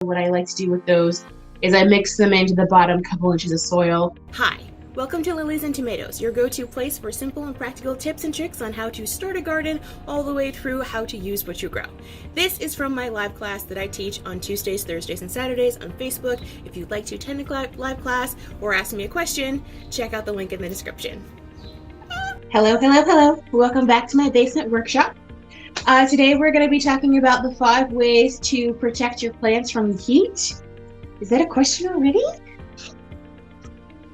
What I like to do with those is I mix them into the bottom couple inches of soil. Hi, welcome to Lilies and Tomatoes, your go-to place for simple and practical tips and tricks on how to start a garden all the way through how to use what you grow. This is from my live class that I teach on Tuesdays, Thursdays, and Saturdays on Facebook. If you'd like to attend a live class or ask me a question, check out the link in the description. Hello. Welcome back to my basement workshop. Today we're going to be talking about the 5 ways to protect your plants from heat. Is that a question already?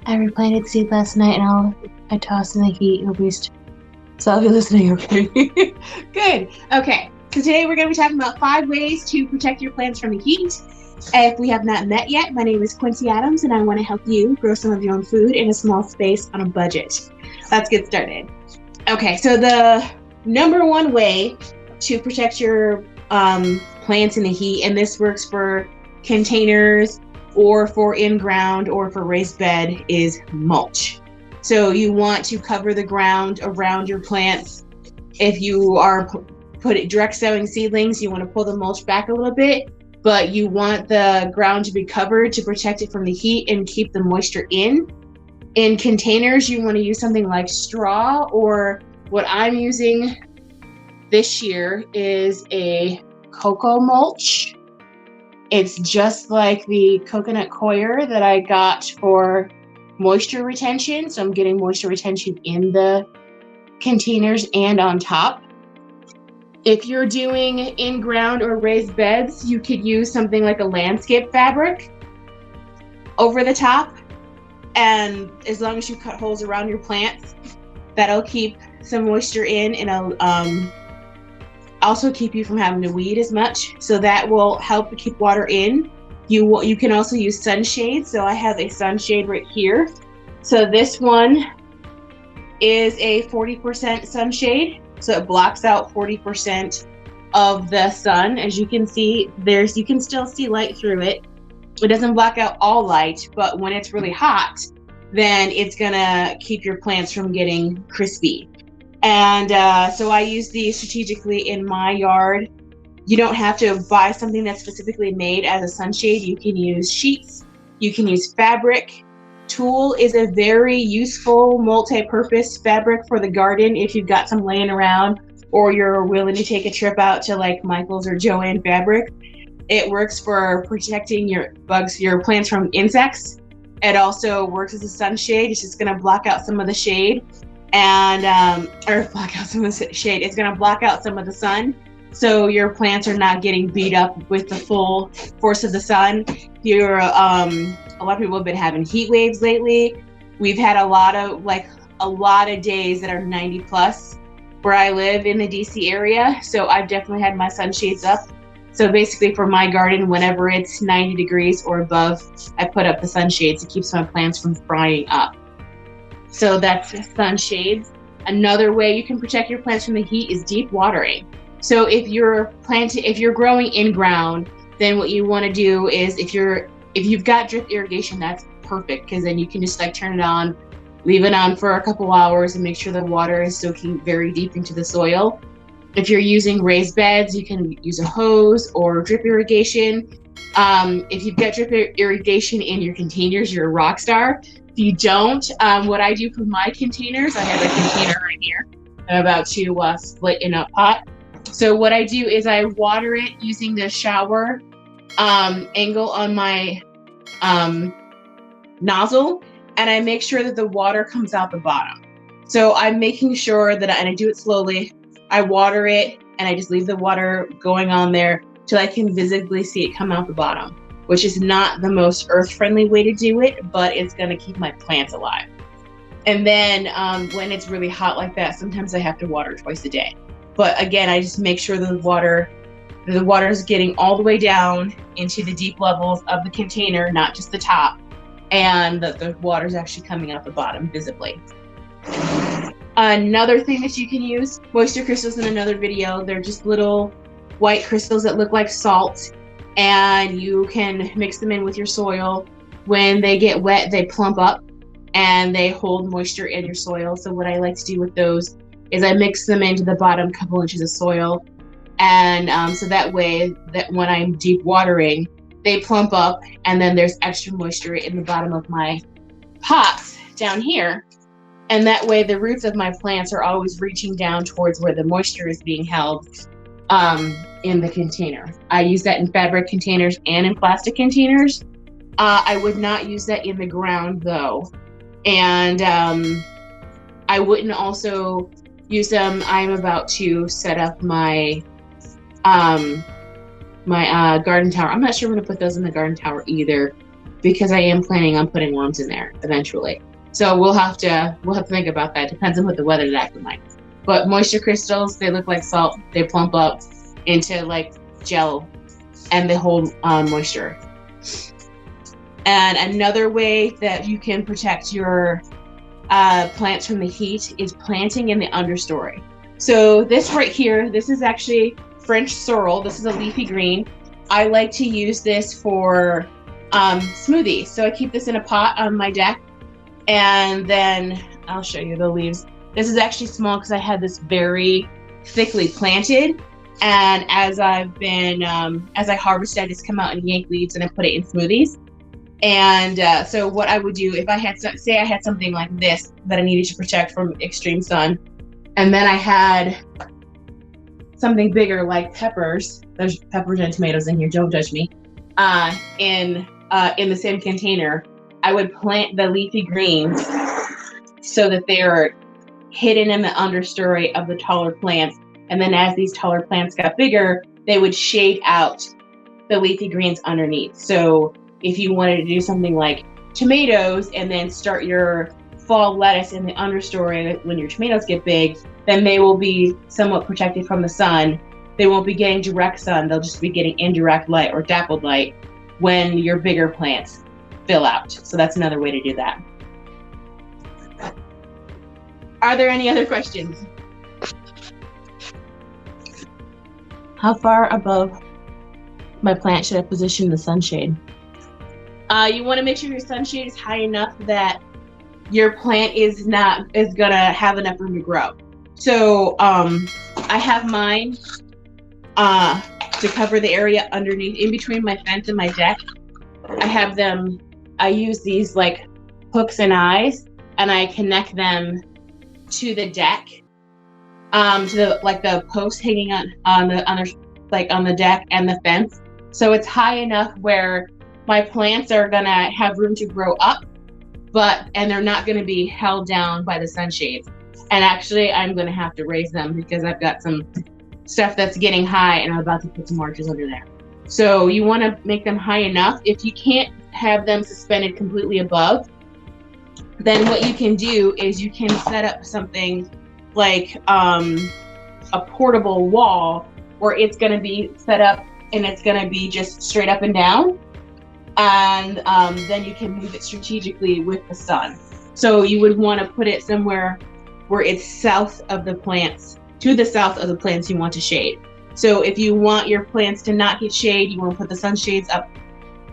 I replanted seed last night and I tossed in the heat and boost. So I'll be listening, okay? Good. Okay. So today we're going to be talking about 5 ways to protect your plants from the heat. If we have not met yet, my name is Quincey Adams and I want to help you grow some of your own food in a small space on a budget. Let's get started. Okay, so the number 1 way to protect your plants in the heat, and this works for containers or for in-ground or for raised bed, is mulch. So you want to cover the ground around your plants. If you are direct sowing seedlings, you want to pull the mulch back a little bit, but you want the ground to be covered to protect it from the heat and keep the moisture in. In containers, you want to use something like straw, or what I'm using this year is a cocoa mulch. It's just like the coconut coir that I got for moisture retention. So I'm getting moisture retention in the containers and on top. If you're doing in-ground or raised beds, you could use something like a landscape fabric over the top. And as long as you cut holes around your plants, that'll keep some moisture in and also keep you from having to weed as much. So that will help keep water in. You can also use sunshade. So I have a sunshade right here. So this one is a 40% sunshade. So it blocks out 40% of the sun. As you can see, you can still see light through it. It doesn't block out all light, but when it's really hot, then it's gonna keep your plants from getting crispy. And so I use these strategically in my yard. You don't have to buy something that's specifically made as a sunshade. You can use sheets, you can use fabric. Tulle is a very useful multi-purpose fabric for the garden if you've got some laying around or you're willing to take a trip out to like Michael's or Joann Fabric. It works for protecting your plants from insects. It also works as a sunshade. It's just gonna block out some of the shade or block out some of the shade. It's gonna block out some of the sun, so your plants are not getting beat up with the full force of the sun. A lot of people have been having heat waves lately. We've had a lot of days that are 90 plus where I live in the DC area. So I've definitely had my sunshades up. So basically for my garden, whenever it's 90 degrees or above, I put up the sunshades. It keeps my plants from frying up. So that's sunshades. Another way you can protect your plants from the heat is deep watering. So if you're growing in ground, then what you want to do is if you've got drip irrigation, that's perfect, because then you can just turn it on, leave it on for a couple hours and make sure the water is soaking very deep into the soil. If you're using raised beds, you can use a hose or drip irrigation. If you've got drip irrigation in your containers, you're a rock star. If you don't, what I do for my containers, I have a container right here I'm about to split in a pot. So what I do is I water it using the shower angle on my nozzle, and I make sure that the water comes out the bottom. So I'm making sure that, and I do it slowly, I water it and I just leave the water going on there till I can visibly see it come out the bottom, which is not the most earth-friendly way to do it, but it's gonna keep my plants alive. And then when it's really hot like that, sometimes I have to water twice a day. But again, I just make sure the water is getting all the way down into the deep levels of the container, not just the top, and that the water is actually coming out the bottom visibly. Another thing that you can use, moisture crystals in another video. They're just little white crystals that look like salt, and you can mix them in with your soil. When they get wet, they plump up and they hold moisture in your soil. So what I like to do with those is I mix them into the bottom couple inches of soil. And so that way that when I'm deep watering, they plump up, and then there's extra moisture in the bottom of my pots down here. And that way the roots of my plants are always reaching down towards where the moisture is being held in the container. I use that in fabric containers and in plastic containers. I would not use that in the ground though. And I wouldn't also use them. I'm about to set up my garden tower. I'm not sure I'm gonna put those in the garden tower either, because I am planning on putting worms in there eventually. So we'll have to think about that. Depends on what the weather's acting like. But moisture crystals, they look like salt. They plump up into like gel, and they hold moisture. And another way that you can protect your plants from the heat is planting in the understory. So this right here, this is actually French sorrel. This is a leafy green. I like to use this for smoothies. So I keep this in a pot on my deck, and then I'll show you the leaves. This is actually small because I had this very thickly planted, and as I've been as I harvest, I just come out and yank leaves and I put it in smoothies. And so what I would do if I had, say I had something like this that I needed to protect from extreme sun, and then I had something bigger like peppers. There's peppers and tomatoes in here, don't judge me. In the same container, I would plant the leafy greens so that they are hidden in the understory of the taller plants. And then as these taller plants got bigger, they would shade out the leafy greens underneath. So if you wanted to do something like tomatoes and then start your fall lettuce in the understory when your tomatoes get big, then they will be somewhat protected from the sun. They won't be getting direct sun. They'll just be getting indirect light or dappled light when your bigger plants fill out. So that's another way to do that. Are there any other questions? How far above my plant should I position the sunshade? You want to make sure your sunshade is high enough that your plant is gonna have enough room to grow. So I have mine to cover the area underneath, in between my fence and my deck. I use these like hooks and eyes, and I connect them to the deck, to the post hanging on the deck and the fence. So it's high enough where my plants are gonna have room to grow up, and they're not gonna be held down by the sunshades. And actually, I'm gonna have to raise them because I've got some stuff that's getting high, and I'm about to put some arches under there. So you want to make them high enough. If you can't have them suspended completely above, then what you can do is you can set up something like a portable wall, where it's going to be set up and it's going to be just straight up and down, and then you can move it strategically with the sun. So you would want to put it somewhere where it's south of the plants, to the south of the plants you want to shade. So if you want your plants to not get shade, you want to put the sunshades up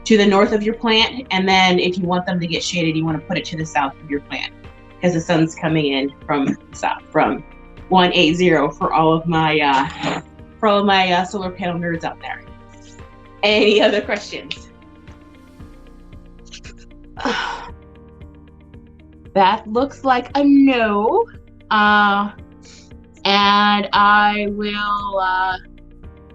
to the north of your plant, and then if you want them to get shaded, you want to put it to the south of your plant, because the sun's coming in from the south, from 180 for all of my solar panel nerds out there. Any other questions? That looks like a no. And I will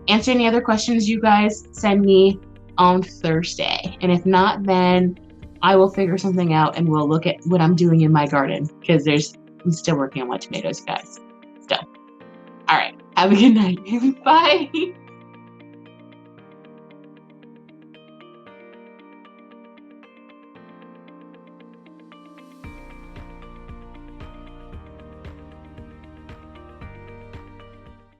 answer any other questions you guys send me on Thursday. And if not, then I will figure something out and we'll look at what I'm doing in my garden, because I'm still working on my tomatoes, guys. So, all right. Have a good night. Bye.